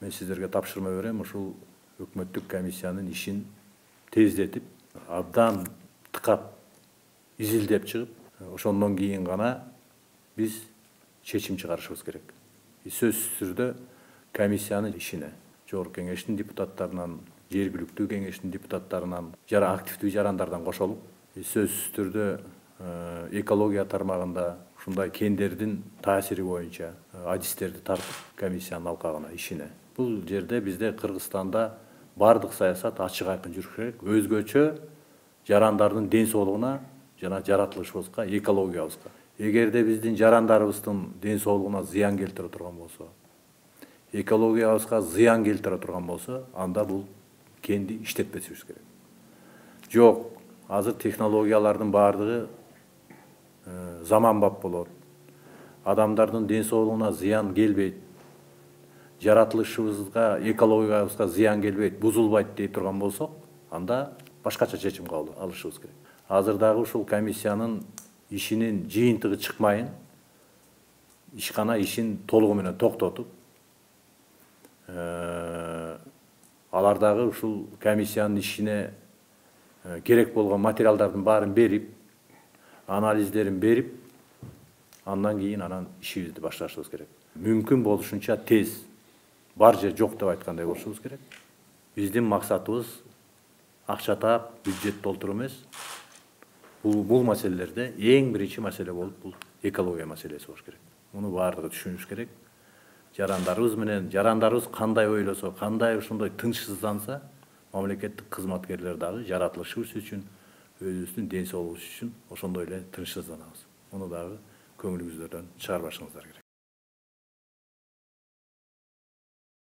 Мен сіздерге тапшырма берем, ушул өкмөттүк комиссиянын ишин тездетип, абдан тыкап, изилдеп чыгып, ошондон кийин гана биз чечим чыгарышыбыз керек. Сөзсүз түрдө комиссиянын ишине жогорку кеңештин депутаттарынан, жергиликтүү кеңештин депутаттарынан, активдүү жарандардан кошолуп, сөзсүз түрдө экология тармагында ушундай кендердин таасири боюнча адистерди тартып комиссиянын алкагына ишине. Бул жерде бизде Кыргызстанда бардык саясат ачык айкын жүрүш керек. Өзгөчө жарандардын ден соолугуна жана жаратылышыбызга, экологиябызга. Эгерде биздин жарандарыбыздын ден соолугуна зыян келтире турган болсо, экологиябызга зыян келтире турган болсо, анда бул кенди иштетпесибиз керек. Жок, азыр технологиялардын бардыгы заманбап болот. Адамдардын ден соолугуна зыян келбейт. Жаратылышыбызга, экологиябызга зыян келбейт, бузулбайт дей турган болсок, анда башкача чечим кабыл алышыбыз керек. Азыр дагы ушул комиссиянын ишинин жыйынтыгы чыкмайын, ишкана ишин толугу менен токтотуп, алар дагы ушул комиссиянын ишине керек болгон материалдардын баарын берип, анализдерин берип, андан кийин анан ишибизди башташыбыз керек. Мүмкүн болушунча тез, бар же жок деп айткандай болушубуз керек. Биздин максатыбыз акча таап, бюджет толтуруу эмес. Бул маселелерде эң биринчи маселе болуп, бул экология маселеси болуш керек. Муну баардыгы түшүнүш керек. Жарандарыбыз менен, жарандарыбыз кандай ойлосо, кандай ушундай тынчсызданса, мамлекеттик кызматкерлер дагы жаратылышыбыз үчүн, өзүбүздүн ден соолугубуз үчүн ошондой эле тынчсызданабыз. Муну дагы көңүлүңүздөрдөн чыгарбашыңыздар керек.